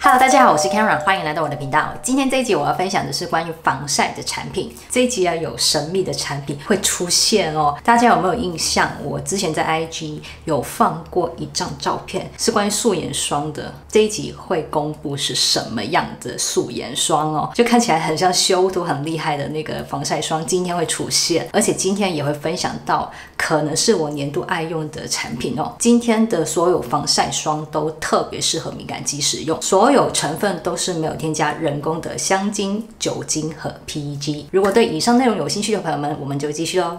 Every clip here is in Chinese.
Hello， 大家好，我是 Karen， 欢迎来到我的频道。今天这一集我要分享的是关于防晒的产品。这一集有神秘的产品会出现哦，大家有没有印象？我之前在 IG 有放过一张照片，是关于素颜霜的。这一集会公布是什么样的素颜霜哦，就看起来很像修图很厉害的那个防晒霜，今天会出现，而且今天也会分享到可能是我年度爱用的产品哦。今天的所有防晒霜都特别适合敏感肌使用，所有成分都是没有添加人工的香精、酒精和 PEG。如果对以上内容有兴趣的朋友们，我们就继续哦。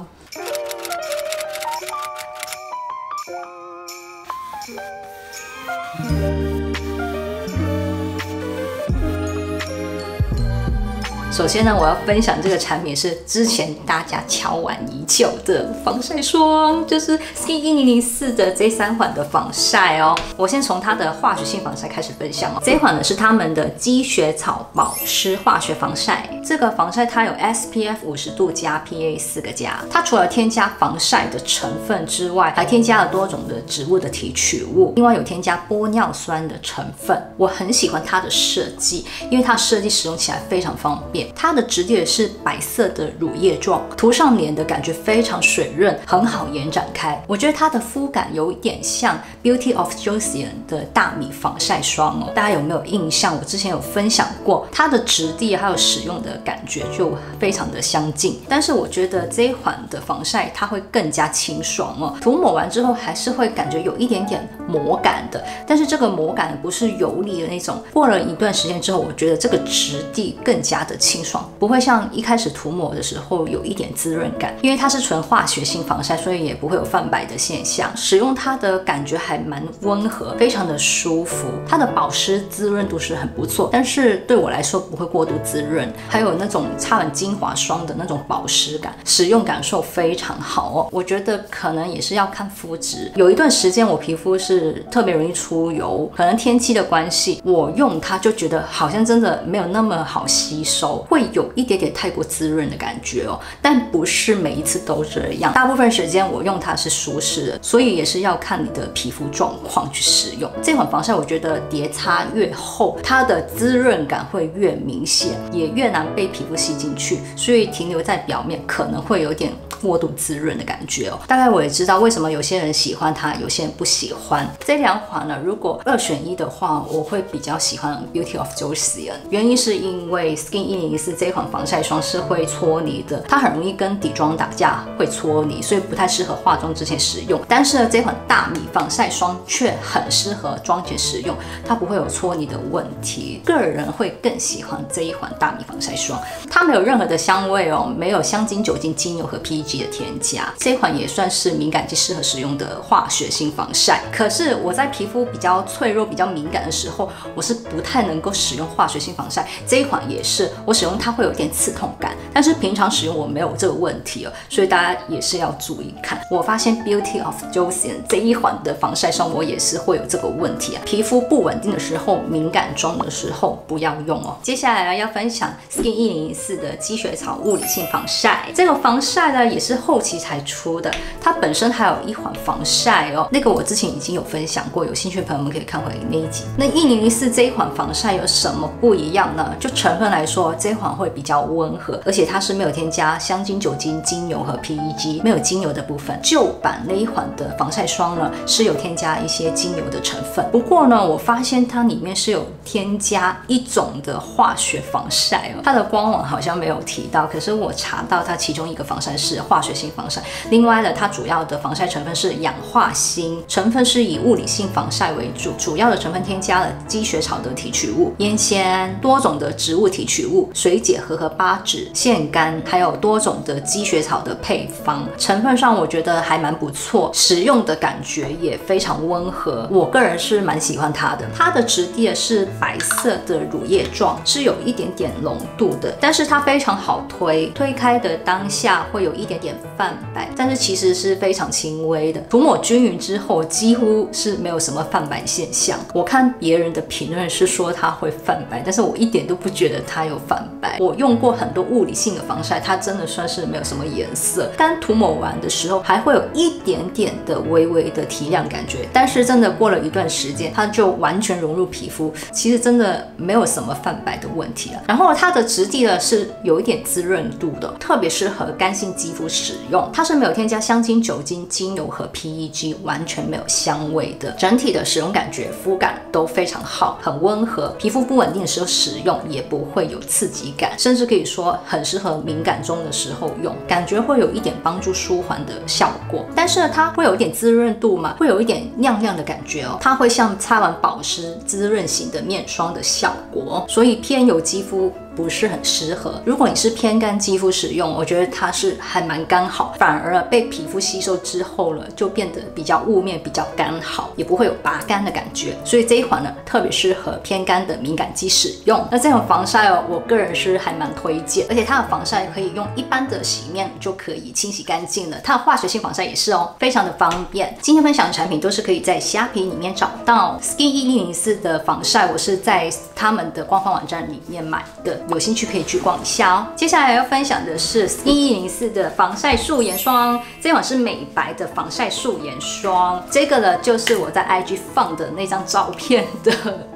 首先呢，我要分享这个产品是之前大家敲碗已久的防晒霜，就是 Skin 1004的这3款的防晒哦。我先从它的化学性防晒开始分享哦。这一款呢是他们的积雪草保湿化学防晒。这个防晒它有 SPF 50度加 PA 4个加。它除了添加防晒的成分之外，还添加了多种的植物的提取物，另外有添加玻尿酸的成分。我很喜欢它的设计，因为它设计使用起来非常方便。它的质地是白色的乳液状，涂上脸的感觉非常水润，很好延展开。我觉得它的肤感有一点像 Beauty of Joseon 的大米防晒霜哦，大家有没有印象？我之前有分享过，它的质地还有使用的感觉就非常的相近。但是我觉得这一款的防晒它会更加清爽哦，涂抹完之后还是会感觉有一点点膜感的，但是这个膜感不是油腻的那种。过了一段时间之后，我觉得这个质地更加的清爽，不会像一开始涂抹的时候有一点滋润感。因为它是纯化学性防晒，所以也不会有泛白的现象。使用它的感觉还蛮温和，非常的舒服。它的保湿滋润度是很不错，但是对我来说不会过度滋润。还有那种擦完精华霜的那种保湿感，使用感受非常好哦。我觉得可能也是要看肤质。有一段时间我皮肤是特别容易出油，可能天气的关系，我用它就觉得好像真的没有那么好吸收，会有一点点太过滋润的感觉哦。但不是每一次都这样，大部分时间我用它是舒适的，所以也是要看你的皮肤状况去使用。这款防晒我觉得叠擦越厚，它的滋润感会越明显，也越难被皮肤吸进去，所以停留在表面可能会有点过度滋润的感觉哦。大概我也知道为什么有些人喜欢它，有些人不喜欢。这2款呢，如果2选1的话，我会比较喜欢 Beauty of Joseon。原因是因为 Skin 1004这款防晒霜是会搓泥的，它很容易跟底妆打架，会搓泥，所以不太适合化妆之前使用。但是呢，这款大米防晒霜却很适合妆前使用，它不会有搓泥的问题。个人会更喜欢这一款大米防晒霜，它没有任何的香味哦，没有香精、酒精、精油和 PEG 的添加。这款也算是敏感肌适合使用的化学性防晒。可是我在皮肤比较脆弱、比较敏感的时候，我是不太能够使用化学性防晒。这一款也是，我使用它会有点刺痛感，但是平常使用我没有这个问题哦，所以大家也是要注意看。我发现 Beauty of Joseon 这一款的防晒霜，我也是会有这个问题啊。皮肤不稳定的时候、敏感妆的时候不要用哦。接下来要分享 Skin 1004的积雪草物理性防晒。这个防晒呢也是后期才出的，它本身还有一款防晒哦，那个我之前已经有分享过，有兴趣的朋友们可以看回那一集。那1004这一款防晒有什么不一样呢？就成分来说，这一款会比较温和，而且它是没有添加香精、酒精、精油和 PEG， 没有精油的部分。旧版那一款的防晒霜呢是有添加一些精油的成分，不过呢，我发现它里面是有添加一种的化学防晒哦，它的官网好像没有提到，可是我查到它其中一个防晒是化学性防晒。另外呢，它主要的防晒成分是氧化锌，成分是以物理性防晒为主，主要的成分添加了积雪草的提取物、烟酰、多种的植物提取物、水解荷荷巴酯、腺苷，还有多种的积雪草的配方。成分上我觉得还蛮不错，使用的感觉也非常温和，我个人是蛮喜欢它的。它的质地是白色的乳液状，是有一点点浓度的，但是它非常好推，推开的当下会有一点点泛白，但是其实是非常轻微的。涂抹均匀之后，几乎是没有什么泛白现象。我看别人的评论是说它会泛白，但是我一点都不觉得它有泛白。白。我用过很多物理性的防晒，它真的算是没有什么颜色，单涂抹完的时候还会有一点点的微微的提亮感觉，但是真的过了一段时间，它就完全融入皮肤，其实真的没有什么泛白的问题了。然后它的质地呢是有一点滋润度的，特别适合干性肌肤使用。它是没有添加香精、酒精、精油和 PEG， 完全没有香味的。整体的使用感觉、肤感都非常好，很温和。皮肤不稳定的时候使用也不会有刺激感，甚至可以说很适合敏感中的时候用，感觉会有一点帮助舒缓的效果。但是呢，它会有一点滋润度嘛，会有一点亮亮的感觉哦。它会像擦完保湿滋润型的面霜的效果，所以偏油肌肤不是很适合。如果你是偏干肌肤使用，我觉得它是还蛮刚好，反而被皮肤吸收之后了，就变得比较雾面，比较刚好，也不会有拔干的感觉。所以这一款呢，特别适合偏干的敏感肌使用。那这种防晒哦，我个人是还蛮推荐，而且它的防晒可以用一般的洗面乳就可以清洗干净了。它的化学性防晒也是哦，非常的方便。今天分享的产品都是可以在虾皮里面找到。Skin1004的防晒，我是在他们的官方网站里面买的。有兴趣可以去逛一下哦。接下来要分享的是 Skin1004的防晒素颜霜，这款是美白的防晒素颜霜。这个呢，就是我在 IG 放的那张照片的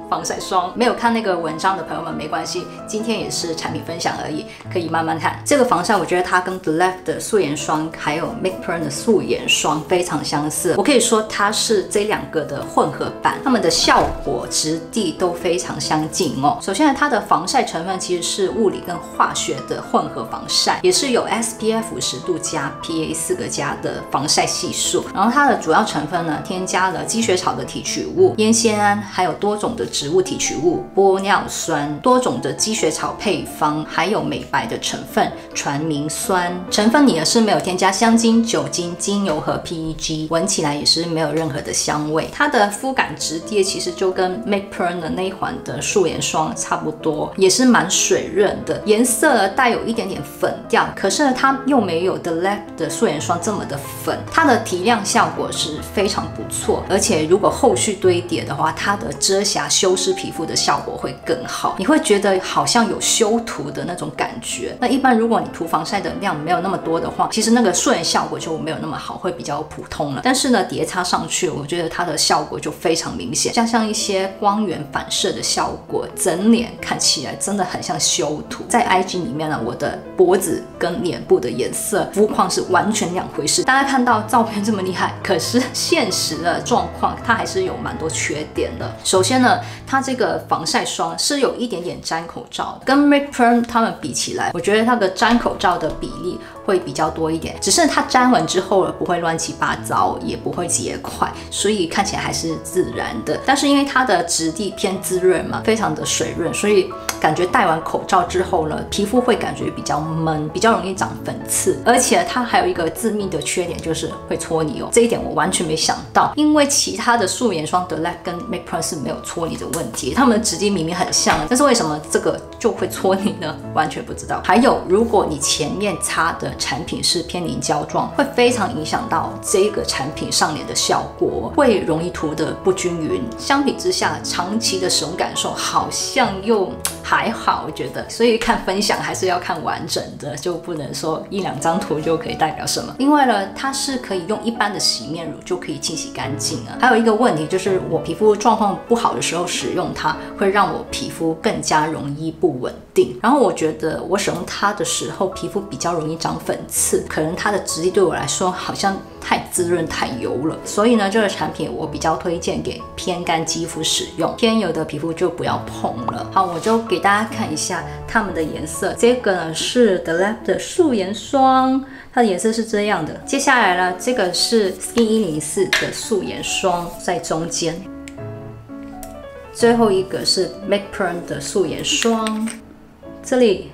防晒霜。没有看那个文章的朋友们没关系，今天也是产品分享而已，可以慢慢看。这个防晒我觉得它跟 The Left 的素颜霜还有 Make Perm 的素颜霜非常相似，我可以说它是这两个的混合版，它们的效果质地都非常相近哦。首先呢，它的防晒成分其实是物理跟化学的混合防晒，也是有 SPF 50度加 PA 4个加的防晒系数。然后它的主要成分呢，添加了积雪草的提取物、烟酰胺，还有多种的植物提取物、玻尿酸、多种的积雪草配方，还有美白的成分传明酸。成分里呢是没有添加香精、酒精、精油和 PEG， 闻起来也是没有任何的香味。它的肤感质地其实就跟 Make Perm 的那一款的素颜霜差不多，也是蛮水润的，颜色带有一点点粉调，可是呢它又没有 The Lab 的素颜霜这么的粉，它的提亮效果是非常不错，而且如果后续堆叠的话，它的遮瑕修饰皮肤的效果会更好，你会觉得好像有修图的那种感觉。那一般如果你涂防晒的量没有那么多的话，其实那个素颜效果就没有那么好，会比较普通了。但是呢，叠擦上去，我觉得它的效果就非常明显，加上一些光源反射的效果，整脸看起来真的很像修图。在 IG 里面呢，我的脖子跟脸部的颜色、肤况是完全两回事。大家看到照片这么厉害，可是现实的状况它还是有蛮多缺点的。首先呢，它这个防晒霜是有一点点沾口罩的，跟 Make Perm 他们比起来，我觉得它的沾口罩的比例会比较多一点，只是它沾完之后不会乱七八糟，也不会结块，所以看起来还是自然的。但是因为它的质地偏滋润嘛，非常的水润，所以感觉戴完口罩之后呢，皮肤会感觉比较闷，比较容易长粉刺，而且它还有一个致命的缺点，就是会搓泥哦。这一点我完全没想到，因为其他的素颜霜 The Lab 跟 Make Perm 是没有搓泥的问题，它们的质地明明很像，但是为什么这个就会搓泥呢？完全不知道。还有，如果你前面擦的产品是偏凝胶状，会非常影响到这个产品上脸的效果，会容易涂得不均匀。相比之下，长期的使用感受好像又还好，我觉得。所以看分享还是要看完整的，就不能说一两张图就可以代表什么。另外呢，它是可以用一般的洗面乳就可以清洗干净了。还有一个问题就是，我皮肤状况不好的时候使用它，会让我皮肤更加容易不稳定。然后我觉得我使用它的时候，皮肤比较容易长粉刺，可能它的质地对我来说好像太滋润太油了，所以呢，这个产品我比较推荐给偏干肌肤使用，偏油的皮肤就不要碰了。好，我就给大家看一下它们的颜色。这个呢是 The Lab 的素颜霜，它的颜色是这样的。接下来呢，这个是 Skin1004的素颜霜，在中间。最后一个是 Make Perm 的素颜霜，这里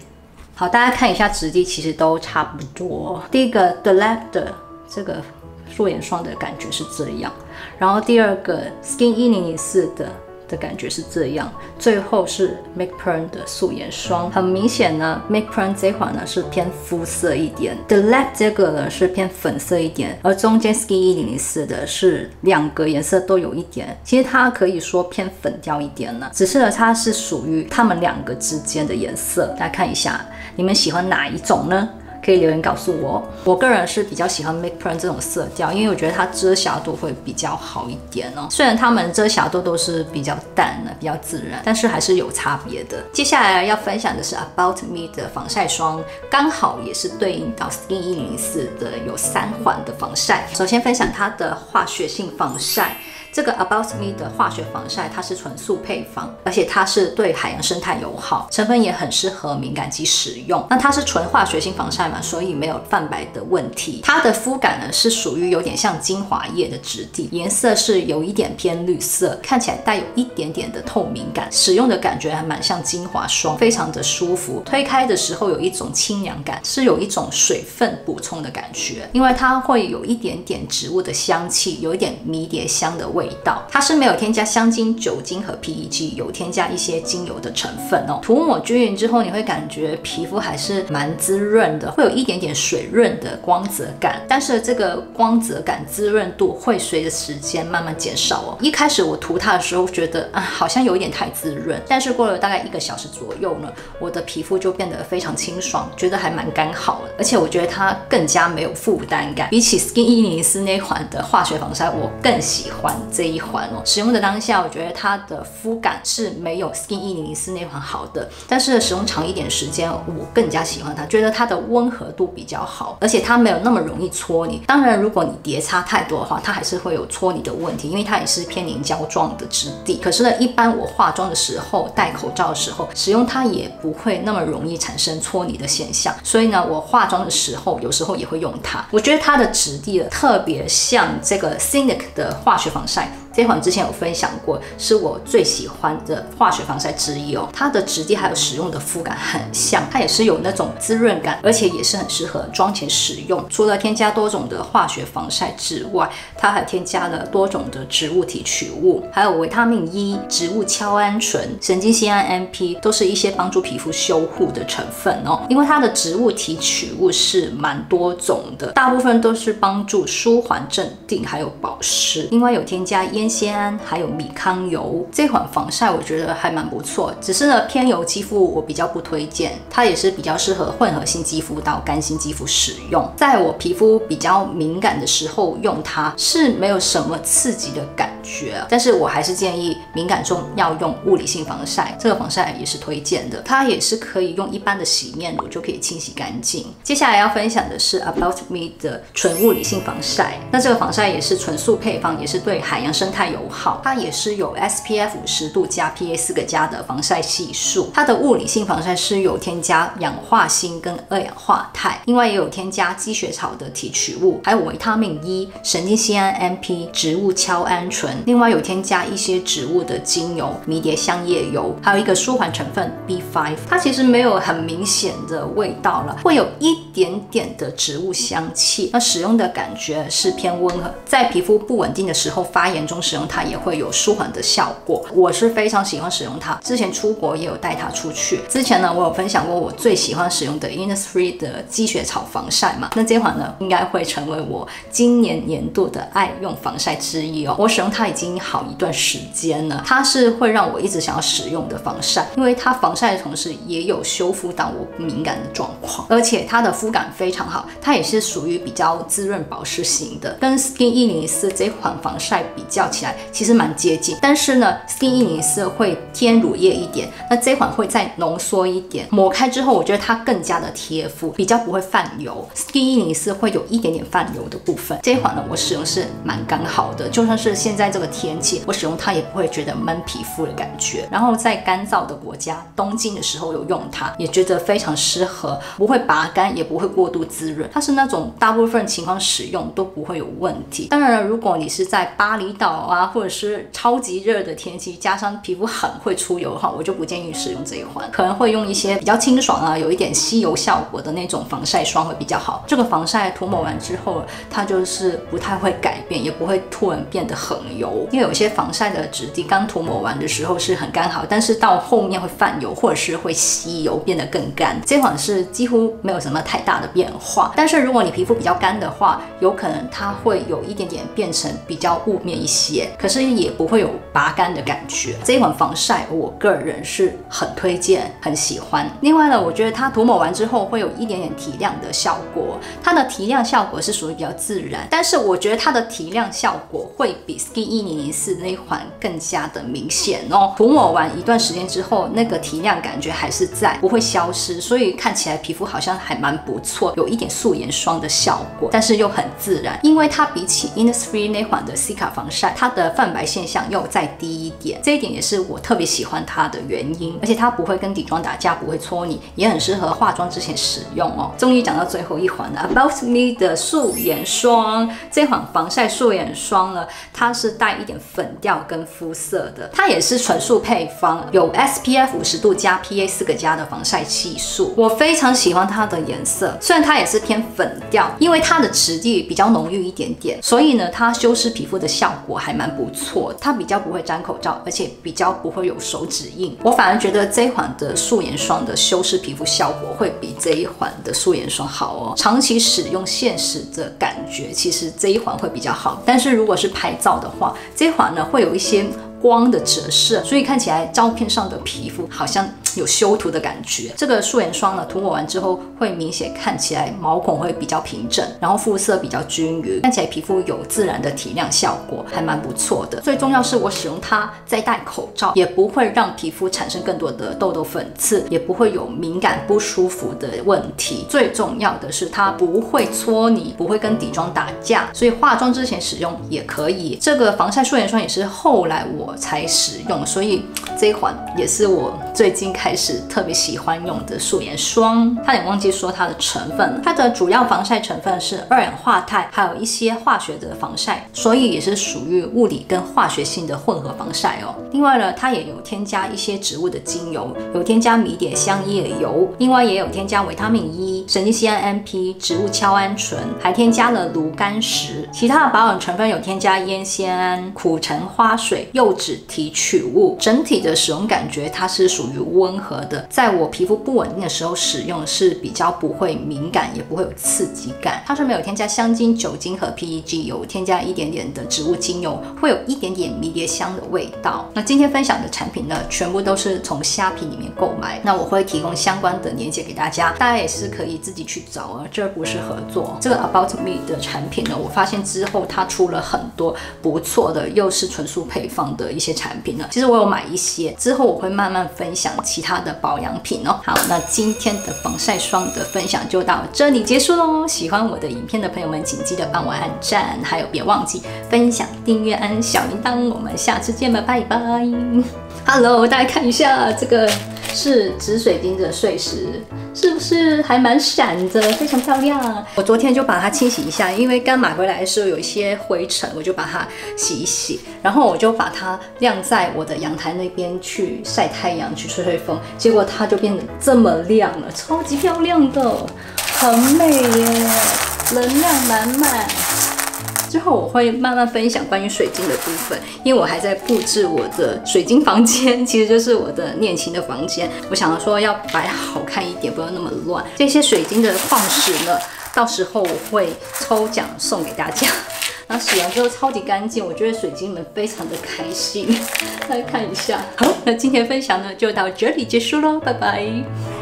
好，大家看一下质地，其实都差不多。第一个 The Lab 的这个素颜霜的感觉是这样，然后第二个 Skin1004 的的感觉是这样。最后是 Make Perm 的素颜霜，很明显呢 Make Perm 这款呢是偏肤色一点 ，The Lab 这个呢是偏粉色一点，而中间 Skin 1004的是2个颜色都有一点，其实它可以说偏粉调一点呢，只是呢它是属于它们2个之间的颜色。大家看一下，你们喜欢哪一种呢？可以留言告诉我。我个人是比较喜欢 Make Perm 这种色调，因为我觉得它遮瑕度会比较好一点哦。虽然它们遮瑕度都是比较淡的、比较自然，但是还是有差别的。接下来要分享的是 About Me 的防晒霜，刚好也是对应到 Skin 1004的有3环的防晒。首先分享它的化学性防晒。这个 About Me 的化学防晒，它是纯素配方，而且它是对海洋生态友好，成分也很适合敏感肌使用。那它是纯化学性防晒嘛，所以没有泛白的问题。它的肤感呢是属于有点像精华液的质地，颜色是有一点偏绿色，看起来带有一点点的透明感，使用的感觉还蛮像精华霜，非常的舒服。推开的时候有一种清凉感，是有一种水分补充的感觉，因为它会有一点点植物的香气，有一点迷迭香的味道。它是没有添加香精、酒精和 PEG， 有添加一些精油的成分哦。涂抹均匀之后，你会感觉皮肤还是蛮滋润的，会有一点点水润的光泽感。但是这个光泽感、滋润度会随着时间慢慢减少哦。一开始我涂它的时候觉得好像有一点太滋润，但是过了大概1个小时左右呢，我的皮肤就变得非常清爽，觉得还蛮刚好的。而且我觉得它更加没有负担感，比起 Skin 1004那款的化学防晒，我更喜欢这一款哦。使用的当下，我觉得它的肤感是没有 Skin 1004那款好的，但是使用长一点时间，我更加喜欢它，觉得它的温和度比较好，而且它没有那么容易搓你。当然，如果你叠擦太多的话，它还是会有搓你的问题，因为它也是偏凝胶状的质地。可是呢，一般我化妆的时候、戴口罩的时候使用它也不会那么容易产生搓你的现象，所以呢，我化妆的时候有时候也会用它。我觉得它的质地特别像这个 Clinique 的化学防晒。这款之前有分享过，是我最喜欢的化学防晒之一哦。它的质地还有使用的肤感很像，它也是有那种滋润感，而且也是很适合妆前使用。除了添加多种的化学防晒之外，它还添加了多种的植物提取物，还有维他命 E、植物鞘氨醇、神经酰胺 MP， 都是一些帮助皮肤修护的成分哦。因为它的植物提取物是蛮多种的，大部分都是帮助舒缓、镇定还有保湿。另外有添加烟酰胺还有米糠油，这款防晒我觉得还蛮不错，只是呢偏油肌肤我比较不推荐，它也是比较适合混合性肌肤到干性肌肤使用。在我皮肤比较敏感的时候用它是没有什么刺激的感觉，但是我还是建议敏感中要用物理性防晒，这个防晒也是推荐的，它也是可以用一般的洗面乳就可以清洗干净。接下来要分享的是 About Me 的纯物理性防晒，那这个防晒也是纯素配方，也是对海洋生态友好，它也是有 SPF 50度加 PA4+的防晒系数。它的物理性防晒是有添加氧化锌跟2氧化钛，另外也有添加积雪草的提取物，还有维他命 E、神经酰胺 MP、植物鞘氨醇，另外有添加一些植物的精油、迷迭香叶油，还有一个舒缓成分 B5。它其实没有很明显的味道了，会有一点点的植物香气。那使用的感觉是偏温和，在皮肤不稳定的时候、发炎中使用它也会有舒缓的效果。我是非常喜欢使用它，之前出国也有带它出去。之前呢，我有分享过我最喜欢使用的 Innisfree 的积雪草防晒嘛，那这款呢应该会成为我今年年度的爱用防晒之一哦。我使用它已经好一段时间了，它是会让我一直想要使用的防晒，因为它防晒的同时也有修复到我不敏感的状况，而且它的肤感非常好，它也是属于比较滋润保湿型的，跟 Skin 1004这款防晒比较起来其实蛮接近，但是呢 Skin 1004会偏乳液一点，那这款会再浓缩一点，抹开之后我觉得它更加的贴肤，比较不会泛油。 Skin 1004会有一点点泛油的部分，这款呢我使用是蛮刚好的，就算是现在这个天气我使用它也不会觉得闷皮肤的感觉。然后在干燥的国家东京的时候有用它，也觉得非常适合，不会拔干也不会过度滋润，它是那种大部分情况使用都不会有问题。当然了，如果你是在巴厘岛啊或者是超级热的天气，加上皮肤很会出油的话，我就不建议使用这一款，可能会用一些比较清爽啊有一点吸油效果的那种防晒霜会比较好。这个防晒涂抹完之后它就是不太会改变，也不会突然变得很油油，因为有些防晒的质地刚涂抹完的时候是很干好，但是到后面会泛油或者是会吸油变得更干。这款是几乎没有什么太大的变化，但是如果你皮肤比较干的话，有可能它会有一点点变成比较雾面一些，可是也不会有拔干的感觉。这一款防晒我个人是很推荐，很喜欢。另外呢，我觉得它涂抹完之后会有一点点提亮的效果，它的提亮效果是属于比较自然，但是我觉得它的提亮效果会比 Skin 1004那一款更加的明显哦。涂抹完一段时间之后，那个提亮感觉还是在，不会消失，所以看起来皮肤好像还蛮不错，有一点素颜霜的效果，但是又很自然，因为它比起 Innisfree 那款的 C 卡防晒，它的泛白现象又再低一点，这一点也是我特别喜欢它的原因。而且它不会跟底妆打架，不会搓泥，也很适合化妆之前使用哦。终于讲到最后一款了 ，About Me 的素颜霜，这款防晒素颜霜呢，它是带一点粉调跟肤色的，它也是纯素配方，有 SPF 50度加 PA 4个加的防晒系数。我非常喜欢它的颜色，虽然它也是偏粉调，因为它的质地比较浓郁一点点，所以呢，它修饰皮肤的效果还蛮不错。它比较不会沾口罩，而且比较不会有手指印。我反而觉得这一款的素颜霜的修饰皮肤效果会比这一款的素颜霜好哦。长期使用现实的感觉，其实这一款会比较好。但是如果是拍照的话，这一款呢会有一些光的折射，所以看起来照片上的皮肤好像有修图的感觉。这个素颜霜呢，涂抹完之后会明显看起来毛孔会比较平整，然后肤色比较均匀，看起来皮肤有自然的提亮效果，还蛮不错的。最重要是我使用它再戴口罩，也不会让皮肤产生更多的痘痘粉刺，也不会有敏感不舒服的问题。最重要的是它不会搓泥，不会跟底妆打架，所以化妆之前使用也可以。这个防晒素颜霜也是后来我才使用，所以这一款也是我最近开始特别喜欢用的素颜霜。差点忘记说它的成分了，它的主要防晒成分是二氧化钛，还有一些化学的防晒，所以也是属于物理跟化学性的混合防晒哦。另外呢，它也有添加一些植物的精油，有添加迷迭香叶油，另外也有添加维他命 E、神经酰胺 MP、植物鞘氨醇，还添加了炉甘石。其他的保养成分有添加烟酰胺、苦橙花水、柚子提取物。整体的使用感觉它是属于温和的，在我皮肤不稳定的时候使用是比较不会敏感，也不会有刺激感。它上面有添加香精、酒精和 PEG， 有添加一点点的植物精油，会有一点点迷迭香的味道。那今天分享的产品呢，全部都是从虾皮里面购买，那我会提供相关的链接给大家，大家也是可以自己去找啊，这不是合作。这个 About Me 的产品呢，我发现之后它出了很多不错的，又是纯素配方的一些产品呢。其实我有买一些，之后我会慢慢分享其他的保养品哦。好，那今天的防晒霜的分享就到这里结束喽。喜欢我的影片的朋友们，请记得帮我按赞，还有别忘记分享、订阅、按小铃铛。我们下次见吧，拜拜。Hello， 大家看一下，这个是紫水晶的碎石，是不是还蛮闪的，非常漂亮？我昨天就把它清洗一下，因为刚买回来的时候有一些灰尘，我就把它洗一洗，然后我就把它晾在我的阳台那边去晒太阳，去吹吹风，结果它就变得这么亮了，超级漂亮的，很美耶，能量满满。之后我会慢慢分享关于水晶的部分，因为我还在布置我的水晶房间，其实就是我的练琴的房间。我想说要摆好看一点，不要那么乱。这些水晶的矿石呢，到时候我会抽奖送给大家。然后洗完之后超级干净，我觉得水晶们非常的开心。来看一下，好，那今天分享呢就到这里结束喽，拜拜。